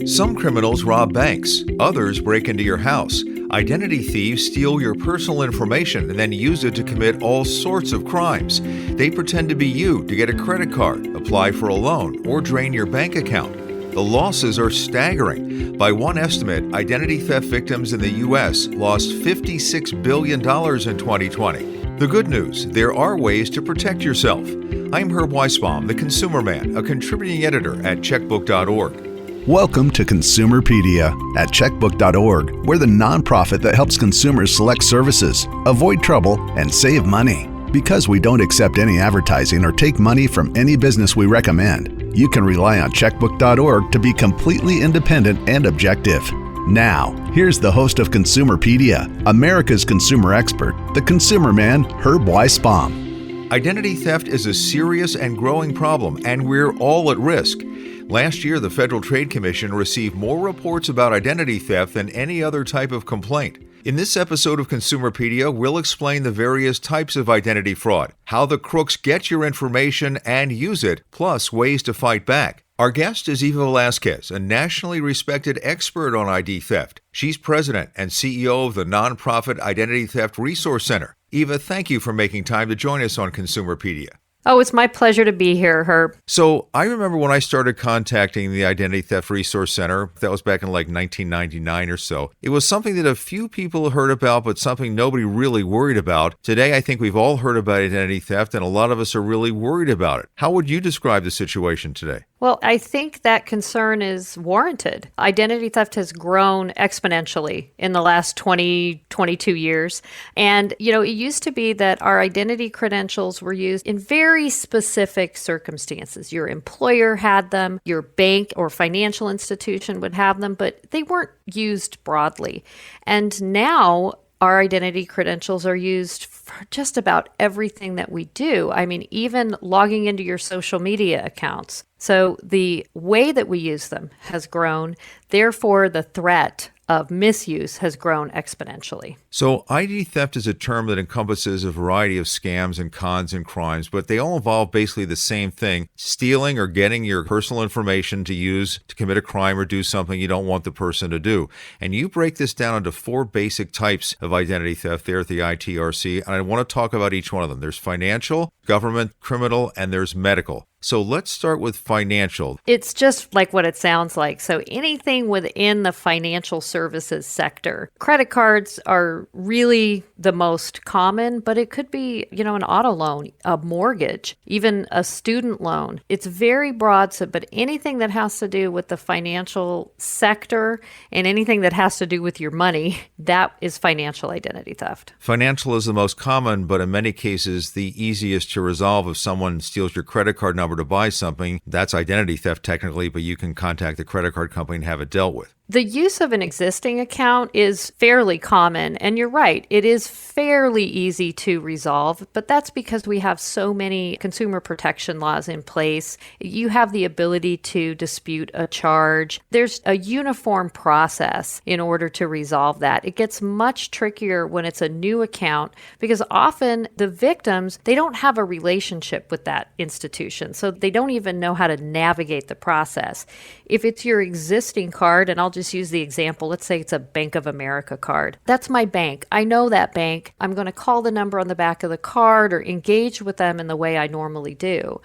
Some criminals rob banks, others break into your house. Identity thieves steal your personal information and then use it to commit all sorts of crimes. They pretend to be you to get a credit card, apply for a loan, or drain your bank account. The losses are staggering. By one estimate, identity theft victims in the U.S. lost $56 billion in 2020. The good news, there are ways to protect yourself. I'm Herb Weisbaum, the Consumer Man, a contributing editor at checkbook.org. Welcome to Consumerpedia at checkbook.org. We're the nonprofit that helps consumers select services, avoid trouble, and save money. Because we don't accept any advertising or take money from any business we recommend, you can rely on checkbook.org to be completely independent and objective. Now, here's the host of Consumerpedia, America's consumer expert, the Consumer Man, Herb Weisbaum. Identity theft is a serious and growing problem, and we're all at risk. Last year, the Federal Trade Commission received more reports about identity theft than any other type of complaint. In this episode of Consumerpedia, we'll explain the various types of identity fraud, how the crooks get your information and use it, plus ways to fight back. Our guest is Eva Velasquez, a nationally respected expert on ID theft. She's president and CEO of the nonprofit Identity Theft Resource Center. Eva, thank you for making time to join us on Consumerpedia. Oh, it's my pleasure to be here, Herb. So I remember when I started contacting the Identity Theft Resource Center, that was back in like 1999 or so. It was something that a few people heard about, but something nobody really worried about. Today, I think we've all heard about identity theft, and a lot of us are really worried about it. How would you describe the situation today? Well, I think that concern is warranted. Identity theft has grown exponentially in the last 22 years. And, it used to be that our identity credentials were used in very specific circumstances. Your employer had them, your bank or financial institution would have them, but they weren't used broadly. And now our identity credentials are used for just about everything that we do. I mean, even logging into your social media accounts. So the way that we use them has grown. Therefore, the threat of misuse has grown exponentially. So ID theft is a term that encompasses a variety of scams and cons and crimes, but they all involve basically the same thing: stealing or getting your personal information to use to commit a crime or do something you don't want the person to do. And you break this down into four basic types of identity theft there at the ITRC, and I want to talk about each one of them. There's financial, government, criminal, and there's medical. So let's start with financial. It's just like what it sounds like. So anything within the financial services sector. Credit cards are really the most common, but it could be, an auto loan, a mortgage, even a student loan. It's very broad, but anything that has to do with the financial sector and anything that has to do with your money, that is financial identity theft. Financial is the most common, but in many cases, the easiest to resolve. If someone steals your credit card number to buy something, that's identity theft technically, but you can contact the credit card company and have it dealt with. The use of an existing account is fairly common, and you're right, it is fairly easy to resolve, but that's because we have so many consumer protection laws in place. You have the ability to dispute a charge. There's a uniform process in order to resolve that. It gets much trickier when it's a new account because often the victims, they don't have a relationship with that institution, so they don't even know how to navigate the process. If it's your existing card, and I'll just use the example, let's say it's a Bank of America card. That's my bank. I know that bank. I'm going to call the number on the back of the card or engage with them in the way I normally do.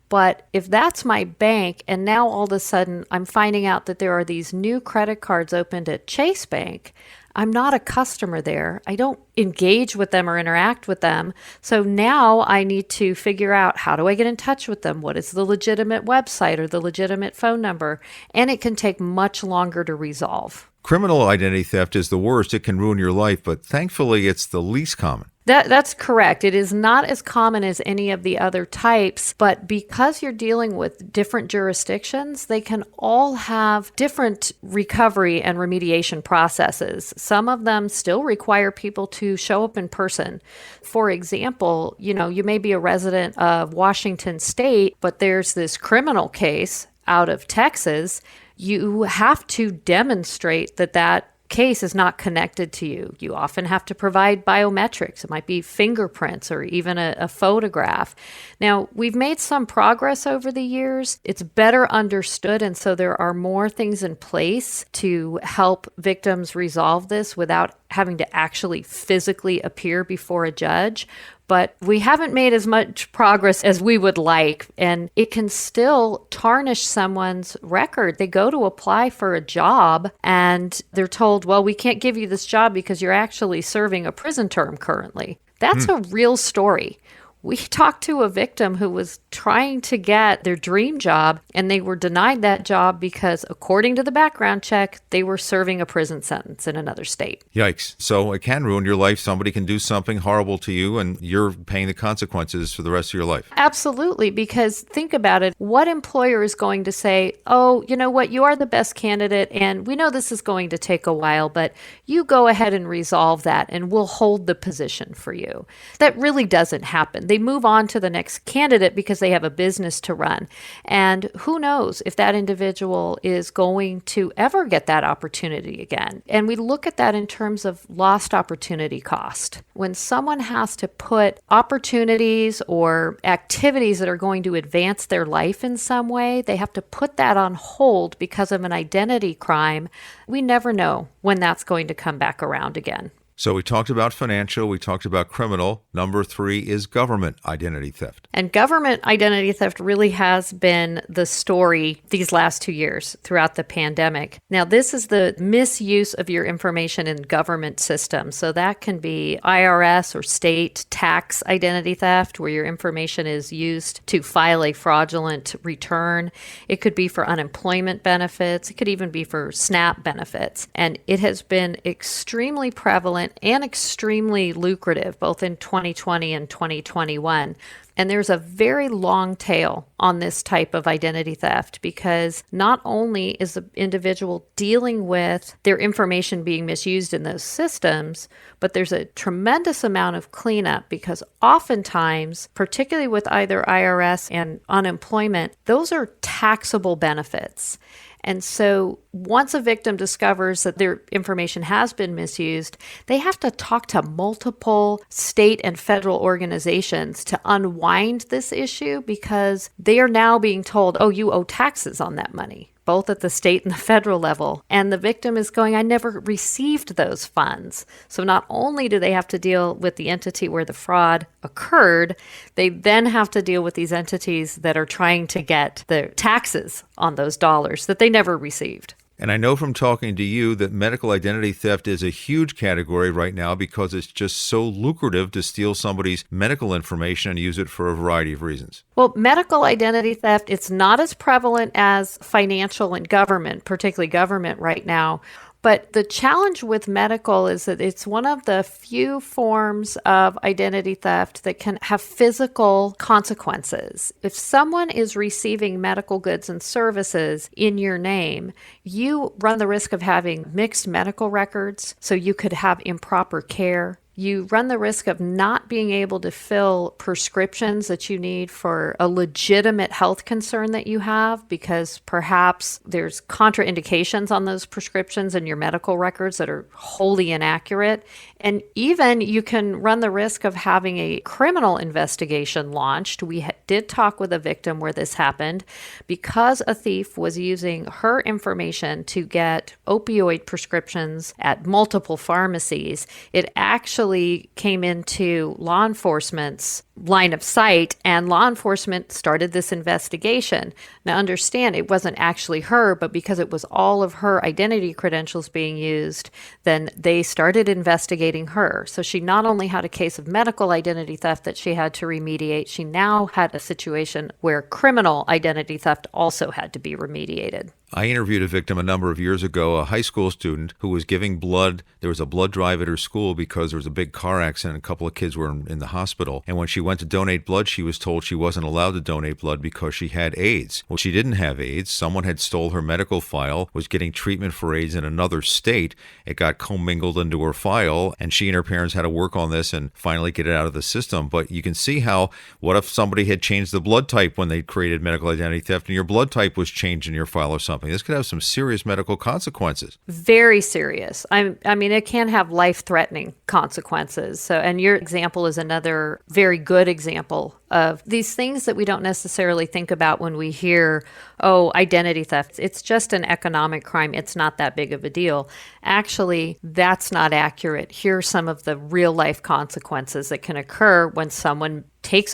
But if that's my bank, and now all of a sudden I'm finding out that there are these new credit cards opened at Chase Bank, I'm not a customer there. I don't engage with them or interact with them. So now I need to figure out, how do I get in touch with them? What is the legitimate website or the legitimate phone number? And it can take much longer to resolve. Criminal identity theft is the worst. It can ruin your life, but thankfully it's the least common. That's correct. It is not as common as any of the other types, but because you're dealing with different jurisdictions, they can all have different recovery and remediation processes. Some of them still require people to show up in person. For example, you may be a resident of Washington State, but there's this criminal case out of Texas. You have to demonstrate that case is not connected to you. You often have to provide biometrics. It might be fingerprints or even a photograph. Now, we've made some progress over the years. It's better understood, and so there are more things in place to help victims resolve this without having to actually physically appear before a judge. But we haven't made as much progress as we would like, and it can still tarnish someone's record. They go to apply for a job and they're told, well, we can't give you this job because you're actually serving a prison term currently. That's a real story. We talked to a victim who was trying to get their dream job, and they were denied that job because, according to the background check, they were serving a prison sentence in another state. Yikes. So it can ruin your life. Somebody can do something horrible to you, and you're paying the consequences for the rest of your life. Absolutely, because think about it. What employer is going to say, oh, you know what, you are the best candidate, and we know this is going to take a while, but you go ahead and resolve that, and we'll hold the position for you. That really doesn't happen. They move on to the next candidate because they have a business to run. And who knows if that individual is going to ever get that opportunity again. And we look at that in terms of lost opportunity cost. When someone has to put opportunities or activities that are going to advance their life in some way, they have to put that on hold because of an identity crime. We never know when that's going to come back around again. So we talked about financial, we talked about criminal. Number 3 is government identity theft. And government identity theft really has been the story these last 2 years throughout the pandemic. Now, this is the misuse of your information in government systems. So that can be IRS or state tax identity theft, where your information is used to file a fraudulent return. It could be for unemployment benefits. It could even be for SNAP benefits. And it has been extremely prevalent and extremely lucrative, both in 2020 and 2021. And there's a very long tail on this type of identity theft because not only is the individual dealing with their information being misused in those systems, but there's a tremendous amount of cleanup because oftentimes, particularly with either IRS and unemployment, those are taxable benefits. And so once a victim discovers that their information has been misused, they have to talk to multiple state and federal organizations to unwind this issue because they are now being told, oh, you owe taxes on that money, both at the state and the federal level. And the victim is going, I never received those funds. So not only do they have to deal with the entity where the fraud occurred, they then have to deal with these entities that are trying to get the taxes on those dollars that they never received. And I know from talking to you that medical identity theft is a huge category right now because it's just so lucrative to steal somebody's medical information and use it for a variety of reasons. Well, medical identity theft, it's not as prevalent as financial and government, particularly government right now. But the challenge with medical is that it's one of the few forms of identity theft that can have physical consequences. If someone is receiving medical goods and services in your name, you run the risk of having mixed medical records, so you could have improper care. You run the risk of not being able to fill prescriptions that you need for a legitimate health concern that you have because perhaps there's contraindications on those prescriptions in your medical records that are wholly inaccurate. And even you can run the risk of having a criminal investigation launched. We did talk with a victim where this happened because a thief was using her information to get opioid prescriptions at multiple pharmacies. It actually came into law enforcement's line of sight, and law enforcement started this investigation. Now, understand, it wasn't actually her, but because it was all of her identity credentials being used, then they started investigating her. So she not only had a case of medical identity theft that she had to remediate, she now had a situation where criminal identity theft also had to be remediated. I interviewed a victim a number of years ago, a high school student who was giving blood. There was a blood drive at her school because there was a big car accident. A couple of kids were in the hospital. And when she went went to donate blood, she was told she wasn't allowed to donate blood because she had AIDS. Well, she didn't have AIDS. Someone had stole her medical file, was getting treatment for AIDS in another state. It got commingled into her file, and she and her parents had to work on this and finally get it out of the system. But you can see how, what if somebody had changed the blood type when they created medical identity theft and your blood type was changed in your file or something? This could have some serious medical consequences. Very serious. I mean, it can have life-threatening consequences. So, and your example is another very good example of these things that we don't necessarily think about when we hear, oh, identity theft. It's just an economic crime. It's not that big of a deal. Actually, that's not accurate. Here are some of the real-life consequences that can occur when someone takes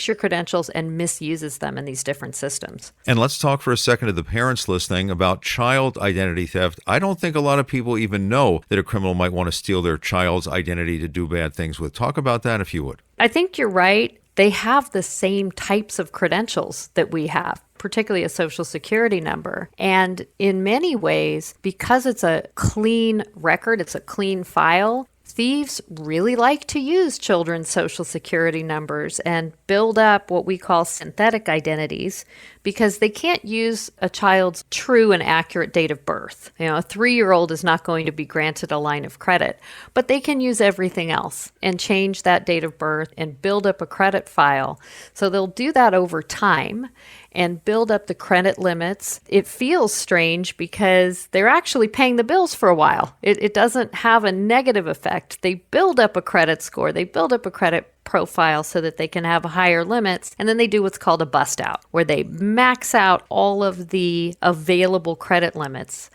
your credentials and misuses them in these different systems. And let's talk for a second to the parents listening about child identity theft. I don't think a lot of people even know that a criminal might want to steal their child's identity to do bad things with. Talk about that if you would. I think you're right. They have the same types of credentials that we have, particularly a social security number. And in many ways, because it's a clean record, it's a clean file, thieves really like to use children's social security numbers and build up what we call synthetic identities because they can't use a child's true and accurate date of birth. You know, a 3-year-old is not going to be granted a line of credit, but they can use everything else and change that date of birth and build up a credit file. So they'll do that over time and build up the credit limits. It feels strange because they're actually paying the bills for a while. It doesn't have a negative effect. They build up a credit score. They build up a credit profile so that they can have higher limits. And then they do what's called a bust out, where they max out all of the available credit limits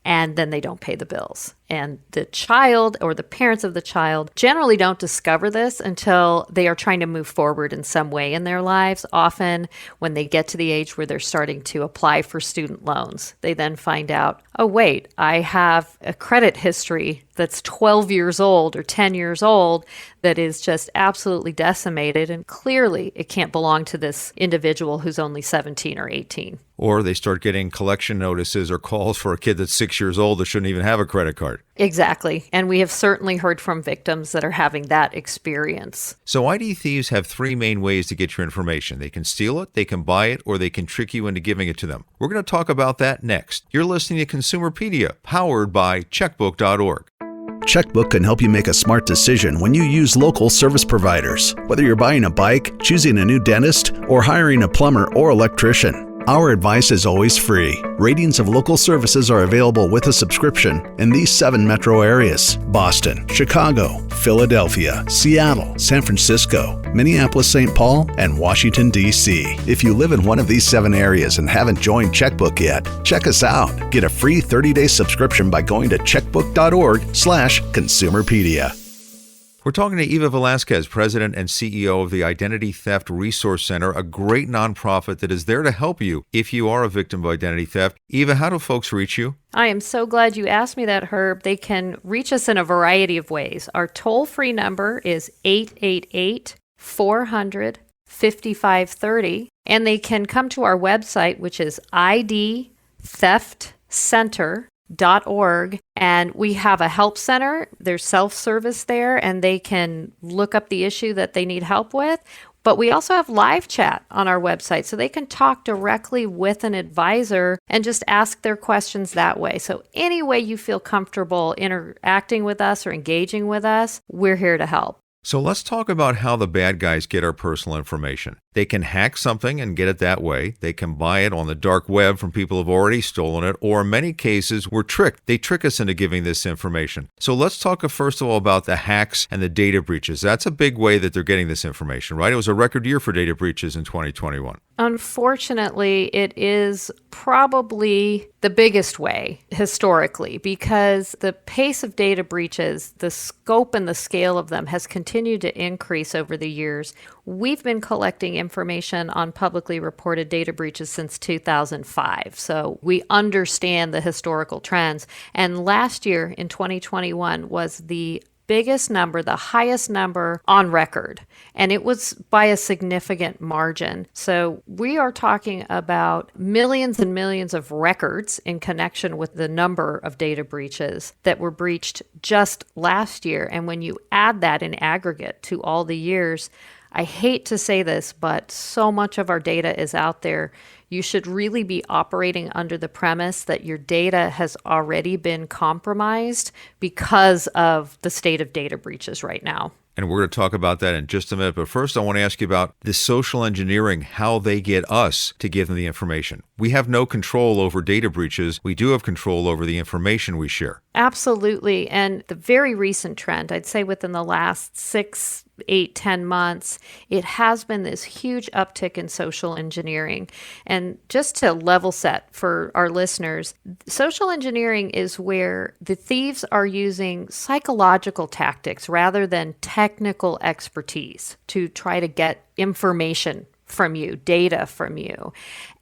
and then they don't pay the bills. And the child or the parents of the child generally don't discover this until they are trying to move forward in some way in their lives. Often when they get to the age where they're starting to apply for student loans, they then find out, oh, wait, I have a credit history that's 12 years old or 10 years old that is just absolutely decimated. And clearly it can't belong to this individual who's only 17 or 18. Or they start getting collection notices or calls for a kid that's 6 years old that shouldn't even have a credit card. Exactly. And we have certainly heard from victims that are having that experience. So ID thieves have 3 main ways to get your information. They can steal it, they can buy it, or they can trick you into giving it to them. We're going to talk about that next. You're listening to Consumerpedia, powered by checkbook.org. Checkbook can help you make a smart decision when you use local service providers. Whether you're buying a bike, choosing a new dentist, or hiring a plumber or electrician, our advice is always free. Ratings of local services are available with a subscription in these 7 metro areas: Boston, Chicago, Philadelphia, Seattle, San Francisco, Minneapolis-St. Paul, and Washington, D.C. If you live in one of these 7 areas and haven't joined Checkbook yet, check us out. Get a free 30-day subscription by going to checkbook.org/Consumerpedia. We're talking to Eva Velasquez, President and CEO of the Identity Theft Resource Center, a great nonprofit that is there to help you if you are a victim of identity theft. Eva, how do folks reach you? I am so glad you asked me that, Herb. They can reach us in a variety of ways. Our toll-free number is 888-400-5530, and they can come to our website, which is idtheftcenter.org, and we have a help center. There's self-service there, and they can look up the issue that they need help with. But we also have live chat on our website, so they can talk directly with an advisor and just ask their questions that way. So any way you feel comfortable interacting with us or engaging with us, we're here to help. So let's talk about how the bad guys get our personal information. They can hack something and get it that way. They can buy it on the dark web from people who have already stolen it, or in many cases, we're tricked. They trick us into giving this information. So let's talk first of all about the hacks and the data breaches. That's a big way that they're getting this information, right? It was a record year for data breaches in 2021. Unfortunately, it is probably the biggest way historically because the pace of data breaches, the scope and the scale of them has continued to increase over the years. We've been collecting information on publicly reported data breaches since 2005, so we understand the historical trends. And last year in 2021 was the biggest number, the highest number on record, and it was by a significant margin. So we are talking about millions and millions of records in connection with the number of data breaches that were breached just last year. And when you add that in aggregate to all the years, I hate to say this, but so much of our data is out there. You should really be operating under the premise that your data has already been compromised because of the state of data breaches right now. And we're going to talk about that in just a minute. But first, I want to ask you about the social engineering, how they get us to give them the information. We have no control over data breaches. We do have control over the information we share. Absolutely. And the very recent trend, I'd say within the last 6, 8, 10 months, it has been this huge uptick in social engineering. And just to level set for our listeners, social engineering is where the thieves are using psychological tactics rather than technical expertise to try to get information from you, data from you.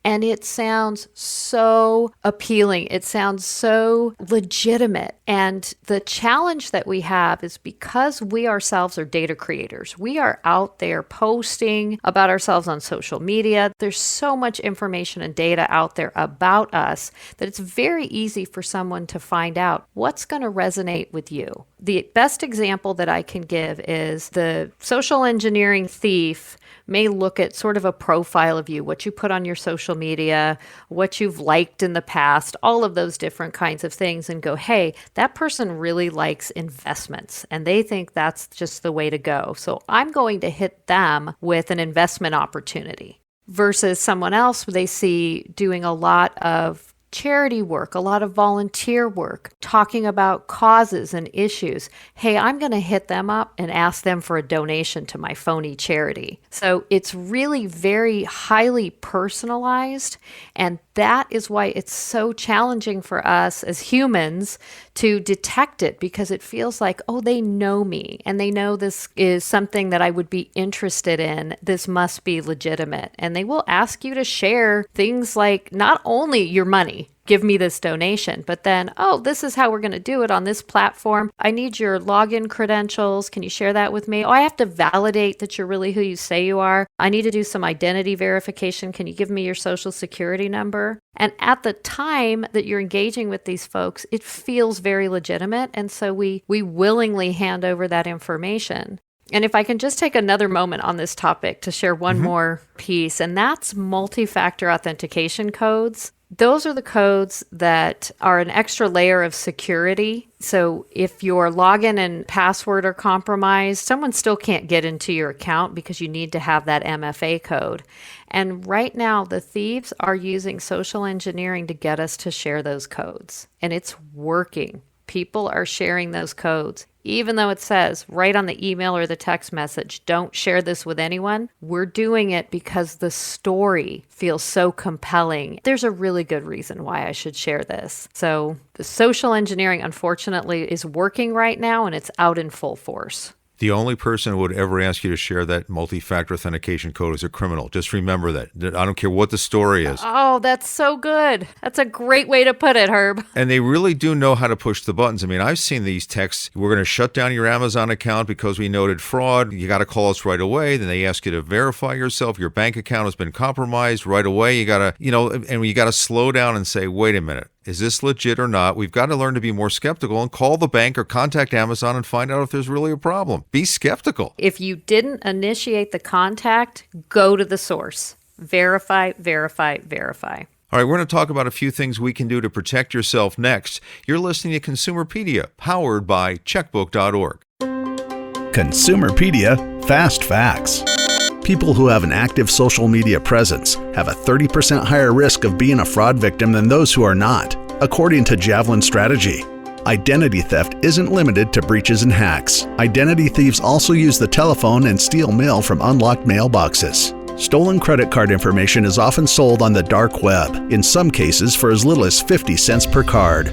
And it sounds so appealing. It sounds so legitimate. And the challenge that we have is because we ourselves are data creators, we are out there posting about ourselves on social media. There's so much information and data out there about us that it's very easy for someone to find out what's going to resonate with you. The best example that I can give is the social engineering thief may look at sort of a profile of you, what you put on your social media, what you've liked in the past, all of those different kinds of things, and go, hey, that person really likes investments and they think that's just the way to go. So I'm going to hit them with an investment opportunity versus someone else they see doing a lot of charity work, a lot of volunteer work, talking about causes and issues. Hey, I'm going to hit them up and ask them for a donation to my phony charity. So it's really very highly personalized. And that is why it's so challenging for us as humans to detect it, because it feels like, oh, they know me and they know this is something that I would be interested in. This must be legitimate. And they will ask you to share things like not only your money, give me this donation, but then, oh, this is how we're going to do it on this platform. I need your login credentials. Can you share that with me? Oh, I have to validate that you're really who you say you are. I need to do some identity verification. Can you give me your social security number? And at the time that you're engaging with these folks, it feels very legitimate. And so we willingly hand over that information. And if I can just take another moment on this topic to share one more piece, and that's multi-factor authentication codes. Those are the codes that are an extra layer of security. So if your login and password are compromised, someone still can't get into your account because you need to have that MFA code. And right now, the thieves are using social engineering to get us to share those codes. And it's working. People are sharing those codes. Even though it says right on the email or the text message, don't share this with anyone, we're doing it because the story feels so compelling. There's a really good reason why I should share this. So the social engineering, unfortunately, is working right now and it's out in full force. The only person who would ever ask you to share that multi-factor authentication code is a criminal. Just remember that. I don't care what the story is. Oh, that's so good. That's a great way to put it, Herb. And they really do know how to push the buttons. I mean, I've seen these texts. We're going to shut down your Amazon account because we noted fraud. You got to call us right away. Then they ask you to verify yourself. Your bank account has been compromised right away. You got to, and you got to slow down and say, wait a minute. Is this legit or not? We've got to learn to be more skeptical and call the bank or contact Amazon and find out if there's really a problem. Be skeptical. If you didn't initiate the contact, go to the source. Verify, verify, verify. All right, we're going to talk about a few things we can do to protect yourself next. You're listening to Consumerpedia, powered by checkbook.org. Consumerpedia Fast Facts. People who have an active social media presence have a 30% higher risk of being a fraud victim than those who are not, according to Javelin Strategy. Identity theft isn't limited to breaches and hacks. Identity thieves also use the telephone and steal mail from unlocked mailboxes. Stolen credit card information is often sold on the dark web, in some cases for as little as 50 cents per card.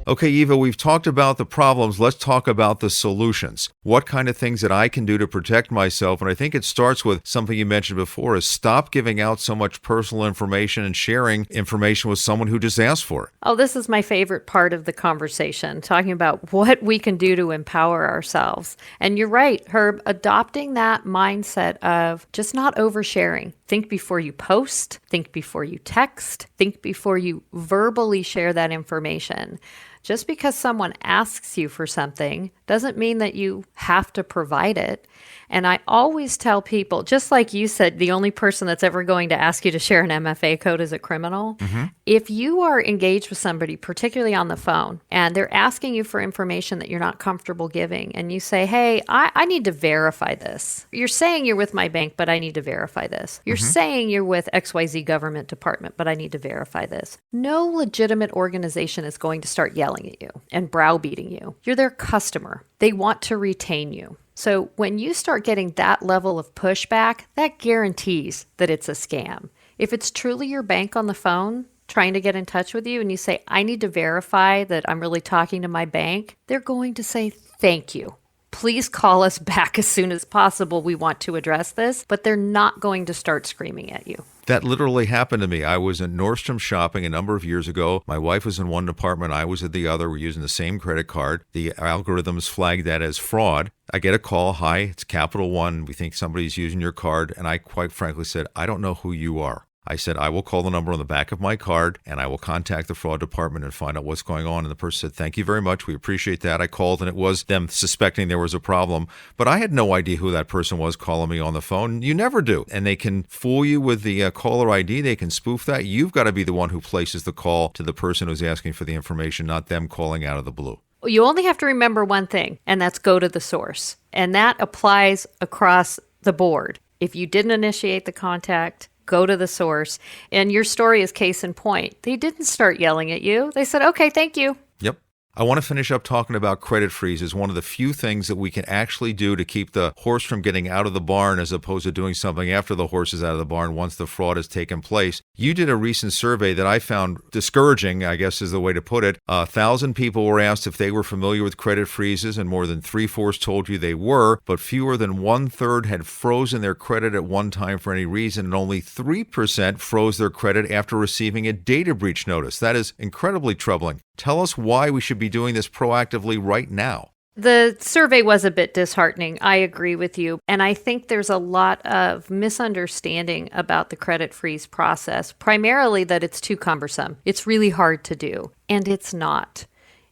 Okay, Eva, we've talked about the problems. Let's talk about the solutions. What kind of things that I can do to protect myself? And I think it starts with something you mentioned before, is stop giving out so much personal information and sharing information with someone who just asked for it. Oh, this is my favorite part of the conversation, talking about what we can do to empower ourselves. And you're right, Herb, adopting that mindset of just not oversharing. Think before you post, think before you text, think before you verbally share that information. Just because someone asks you for something doesn't mean that you have to provide it. And I always tell people, just like you said, the only person that's ever going to ask you to share an MFA code is a criminal. If you are engaged with somebody, particularly on the phone, and they're asking you for information that you're not comfortable giving, and you say, hey, I need to verify this. You're saying you're with my bank, but I need to verify this. You're saying you're with XYZ government department, but I need to verify this. No legitimate organization is going to start yelling at you and browbeating you. You're their customer. They want to retain you. So when you start getting that level of pushback, that guarantees that it's a scam. If it's truly your bank on the phone trying to get in touch with you and you say, I need to verify that I'm really talking to my bank, they're going to say, thank you. Please call us back as soon as possible. We want to address this, but they're not going to start screaming at you. That literally happened to me. I was in Nordstrom shopping a number of years ago. My wife was in one department. I was at the other. We're using the same credit card. The algorithms flagged that as fraud. I get a call. Hi, it's Capital One. We think somebody's using your card. And I quite frankly said, I don't know who you are. I said, I will call the number on the back of my card and I will contact the fraud department and find out what's going on. And the person said, thank you very much. We appreciate that. I called and it was them suspecting there was a problem. But I had no idea who that person was calling me on the phone. You never do. And they can fool you with the caller ID. They can spoof that. You've got to be the one who places the call to the person who's asking for the information, not them calling out of the blue. You only have to remember one thing, and that's go to the source. And that applies across the board. If you didn't initiate the contact, go to the source. And your story is case in point. They didn't start yelling at you. They said, okay, thank you. Yep. I want to finish up talking about credit freeze as one of the few things that we can actually do to keep the horse from getting out of the barn as opposed to doing something after the horse is out of the barn once the fraud has taken place. You did a recent survey that I found discouraging, I guess is the way to put it. 1,000 people were asked if they were familiar with credit freezes, and more than 3/4 told you they were, but fewer than 1/3 had frozen their credit at one time for any reason, and only 3% froze their credit after receiving a data breach notice. That is incredibly troubling. Tell us why we should be doing this proactively right now. The survey was a bit disheartening. I agree with you. And I think there's a lot of misunderstanding about the credit freeze process, primarily that it's too cumbersome. It's really hard to do, and it's not.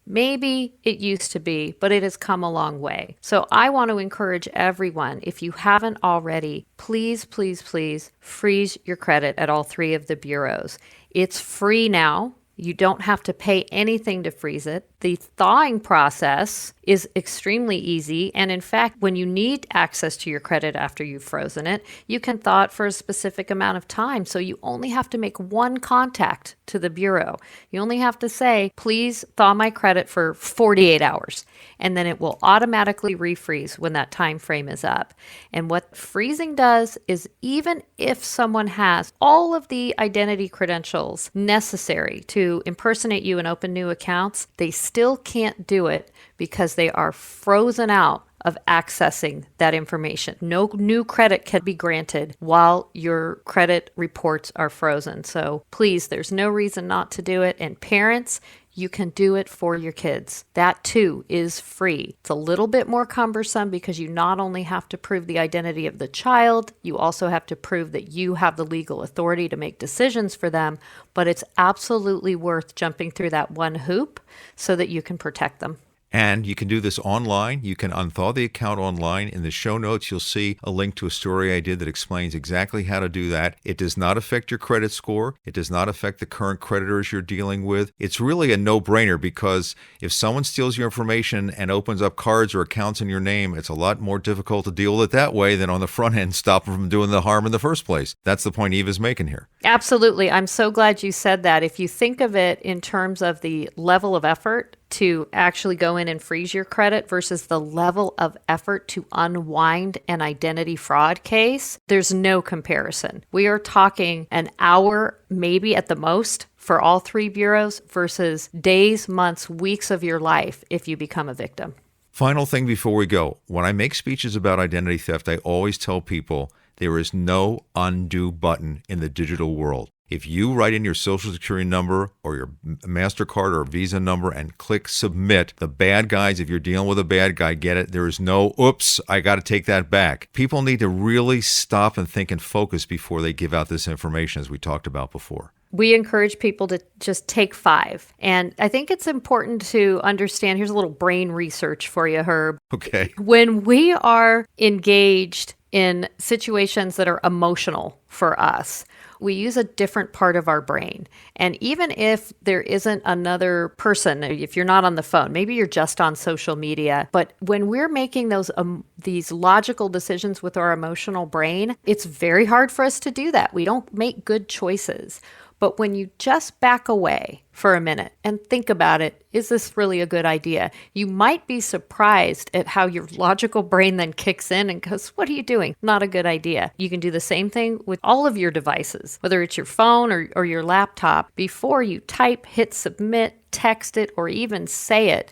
Maybe it used to be, but it has come a long way. So I want to encourage everyone, if you haven't already, please, please, please freeze your credit at all three of the bureaus. It's free now. You don't have to pay anything to freeze it. The thawing process is extremely easy. And in fact, when you need access to your credit after you've frozen it, you can thaw it for a specific amount of time. So you only have to make one contact to the bureau. You only have to say, please thaw my credit for 48 hours. And then it will automatically refreeze when that time frame is up. And what freezing does is even if someone has all of the identity credentials necessary to impersonate you and open new accounts, they still can't do it because they are frozen out of accessing that information. No new credit can be granted while your credit reports are frozen. So please, there's no reason not to do it. And parents, you can do it for your kids. That too is free. It's a little bit more cumbersome because you not only have to prove the identity of the child, you also have to prove that you have the legal authority to make decisions for them, but it's absolutely worth jumping through that one hoop so that you can protect them. And you can do this online. You can unthaw the account online. In the show notes, you'll see a link to a story I did that explains exactly how to do that. It does not affect your credit score. It does not affect the current creditors you're dealing with. It's really a no-brainer because if someone steals your information and opens up cards or accounts in your name, it's a lot more difficult to deal with it that way than on the front end, stop them from doing the harm in the first place. That's the point Eva's making here. Absolutely. I'm so glad you said that. If you think of it in terms of the level of effort to actually go in and freeze your credit versus the level of effort to unwind an identity fraud case, there's no comparison. We are talking an hour, maybe at the most, for all three bureaus versus days, months, weeks of your life if you become a victim. Final thing before we go. When I make speeches about identity theft, I always tell people there is no undo button in the digital world. If you write in your Social Security number or your MasterCard or Visa number and click submit, the bad guys, if you're dealing with a bad guy, get it. There is no, oops, I got to take that back. People need to really stop and think and focus before they give out this information, as we talked about before. We encourage people to just take 5. And I think it's important to understand, here's a little brain research for you, Herb. Okay. When we are engaged in situations that are emotional for us, we use a different part of our brain. And even if there isn't another person, if you're not on the phone, maybe you're just on social media, but when we're making these logical decisions with our emotional brain, it's very hard for us to do that. We don't make good choices. But when you just back away for a minute and think about it, is this really a good idea? You might be surprised at how your logical brain then kicks in and goes, what are you doing? Not a good idea. You can do the same thing with all of your devices, whether it's your phone or your laptop. Before you type, hit submit, text it, or even say it,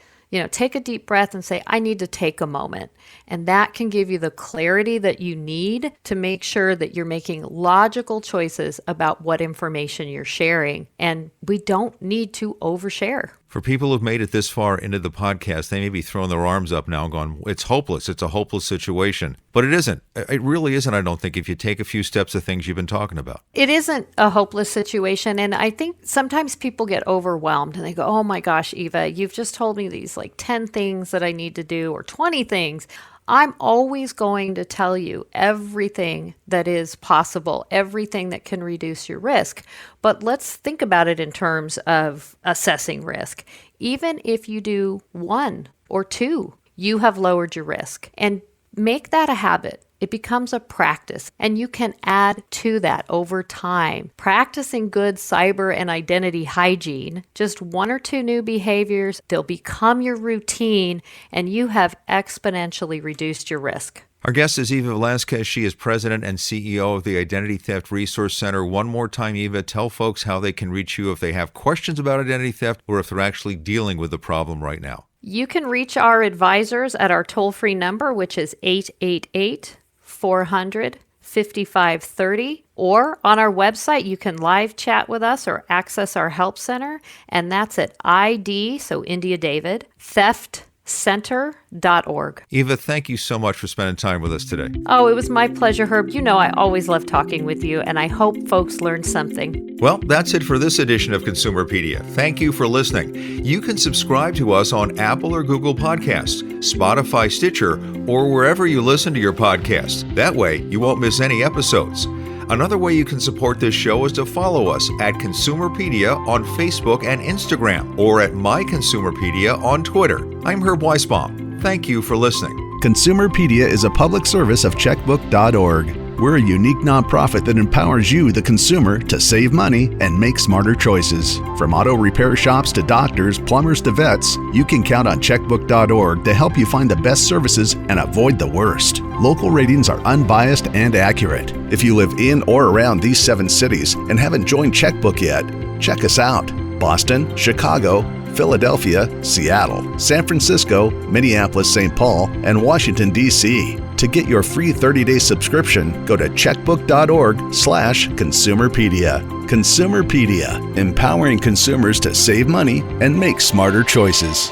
take a deep breath and say, I need to take a moment. And that can give you the clarity that you need to make sure that you're making logical choices about what information you're sharing. And we don't need to overshare. For people who've made it this far into the podcast, they may be throwing their arms up now and going, it's hopeless. It's a hopeless situation. But it isn't. It really isn't, I don't think, if you take a few steps of things you've been talking about. It isn't a hopeless situation. And I think sometimes people get overwhelmed and they go, oh my gosh, Eva, you've just told me these 10 things that I need to do or 20 things. I'm always going to tell you everything that is possible, everything that can reduce your risk. But let's think about it in terms of assessing risk. Even if you do 1 or 2, you have lowered your risk. And make that a habit. It becomes a practice, and you can add to that over time. Practicing good cyber and identity hygiene, just 1 or 2 new behaviors, they'll become your routine, and you have exponentially reduced your risk. Our guest is Eva Velasquez. She is president and CEO of the Identity Theft Resource Center. One more time, Eva, tell folks how they can reach you if they have questions about identity theft or if they're actually dealing with the problem right now. You can reach our advisors at our toll-free number, which is 888-400-5530, or on our website, you can live chat with us or access our help center, and that's at ID, so India David, theftcenter.org. Eva, thank you so much for spending time with us today. Oh, it was my pleasure, Herb. I always love talking with you, and I hope folks learned something. Well, that's it for this edition of Consumerpedia. Thank you for listening. You can subscribe to us on Apple or Google Podcasts, Spotify, Stitcher, or wherever you listen to your podcasts. That way, you won't miss any episodes. Another way you can support this show is to follow us at Consumerpedia on Facebook and Instagram, or at My Consumerpedia on Twitter. I'm Herb Weisbaum. Thank you for listening. Consumerpedia is a public service of checkbook.org. We're a unique nonprofit that empowers you, the consumer, to save money and make smarter choices. From auto repair shops to doctors, plumbers to vets, you can count on checkbook.org to help you find the best services and avoid the worst. Local ratings are unbiased and accurate. If you live in or around these 7 cities and haven't joined Checkbook yet, check us out. Boston, Chicago, Philadelphia, Seattle, San Francisco, Minneapolis-St. Paul, and Washington, D.C. To get your free 30-day subscription, go to checkbook.org/Consumerpedia. Consumerpedia, empowering consumers to save money and make smarter choices.